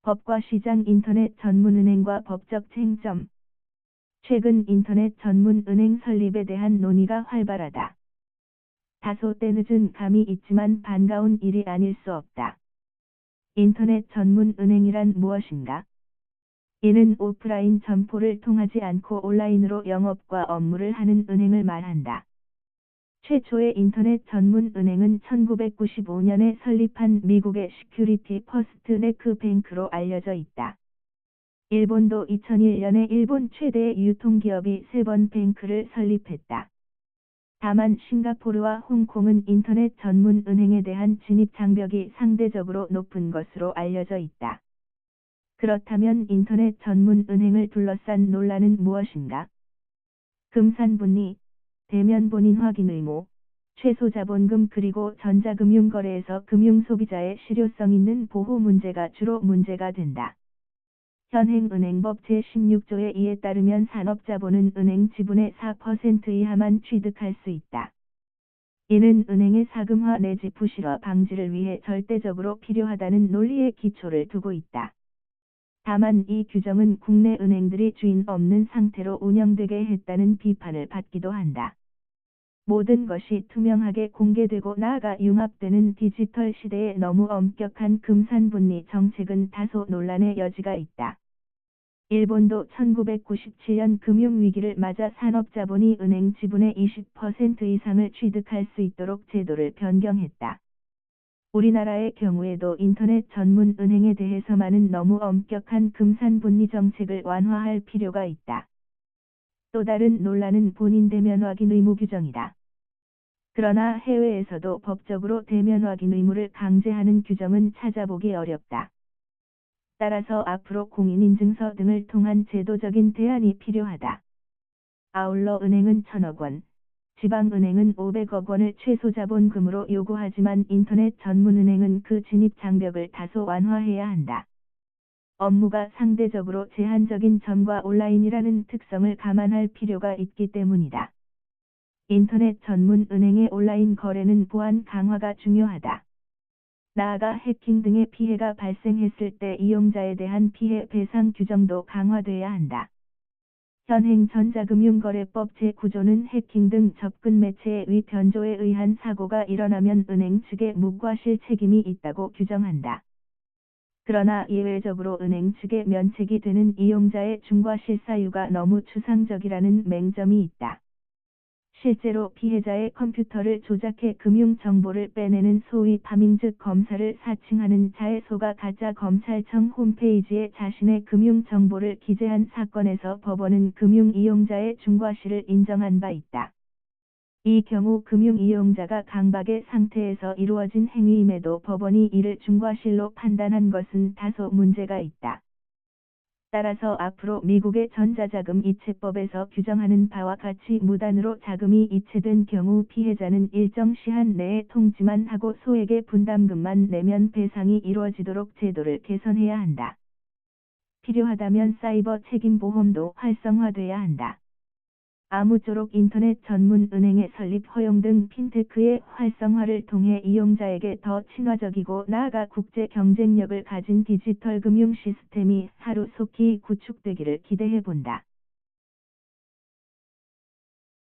법과 시장 인터넷 전문은행과 법적 쟁점. 최근 인터넷 전문은행 설립에 대한 논의가 활발하다. 다소 때늦은 감이 있지만 반가운 일이 아닐 수 없다. 인터넷 전문은행이란 무엇인가? 이는 오프라인 점포를 통하지 않고 온라인으로 영업과 업무를 하는 은행을 말한다. 최초의 인터넷 전문 은행은 1995년에 설립한 미국의 시큐리티 퍼스트 네크 뱅크로 알려져 있다. 일본도 2001년에 일본 최대의 유통기업이 세번 뱅크를 설립했다. 다만 싱가포르와 홍콩은 인터넷 전문 은행에 대한 진입 장벽이 상대적으로 높은 것으로 알려져 있다. 그렇다면 인터넷 전문 은행을 둘러싼 논란은 무엇인가? 금산분리, 대면 본인 확인 의무, 최소 자본금 그리고 전자금융거래에서 금융소비자의 실효성 있는 보호 문제가 주로 문제가 된다. 현행 은행법 제16조의 2에 따르면 산업자본은 은행 지분의 4% 이하만 취득할 수 있다. 이는 은행의 사금화 내지 부실화 방지를 위해 절대적으로 필요하다는 논리의 기초를 두고 있다. 다만 이 규정은 국내 은행들이 주인 없는 상태로 운영되게 했다는 비판을 받기도 한다. 모든 것이 투명하게 공개되고 나아가 융합되는 디지털 시대에 너무 엄격한 금산분리 정책은 다소 논란의 여지가 있다. 일본도 1997년 금융위기를 맞아 산업자본이 은행 지분의 20% 이상을 취득할 수 있도록 제도를 변경했다. 우리나라의 경우에도 인터넷 전문 은행에 대해서만은 너무 엄격한 금산분리 정책을 완화할 필요가 있다. 또 다른 논란은 본인 대면 확인 의무 규정이다. 그러나 해외에서도 법적으로 대면 확인 의무를 강제하는 규정은 찾아보기 어렵다. 따라서 앞으로 공인인증서 등을 통한 제도적인 대안이 필요하다. 아울러 은행은 1,000억 원, 지방은행은 500억 원을 최소 자본금으로 요구하지만 인터넷 전문은행은 그 진입 장벽을 다소 완화해야 한다. 업무가 상대적으로 제한적인 점과 온라인이라는 특성을 감안할 필요가 있기 때문이다. 인터넷 전문 은행의 온라인 거래는 보안 강화가 중요하다. 나아가 해킹 등의 피해가 발생했을 때 이용자에 대한 피해 배상 규정도 강화돼야 한다. 현행 전자금융거래법 제9조는 해킹 등 접근 매체의 위변조에 의한 사고가 일어나면 은행 측에 무과실 책임이 있다고 규정한다. 그러나 예외적으로 은행 측에 면책이 되는 이용자의 중과실 사유가 너무 추상적이라는 맹점이 있다. 실제로 피해자의 컴퓨터를 조작해 금융정보를 빼내는 소위 파밍 즉 검사를 사칭하는 자해소가 가짜 검찰청 홈페이지에 자신의 금융정보를 기재한 사건에서 법원은 금융이용자의 중과실을 인정한 바 있다. 이 경우 금융이용자가 강박의 상태에서 이루어진 행위임에도 법원이 이를 중과실로 판단한 것은 다소 문제가 있다. 따라서 앞으로 미국의 전자자금 이체법에서 규정하는 바와 같이 무단으로 자금이 이체된 경우 피해자는 일정 시한 내에 통지만 하고 소액의 분담금만 내면 배상이 이루어지도록 제도를 개선해야 한다. 필요하다면 사이버 책임보험도 활성화돼야 한다. 아무쪼록 인터넷 전문 은행의 설립 허용 등 핀테크의 활성화를 통해 이용자에게 더 친화적이고 나아가 국제 경쟁력을 가진 디지털 금융 시스템이 하루속히 구축되기를 기대해 본다.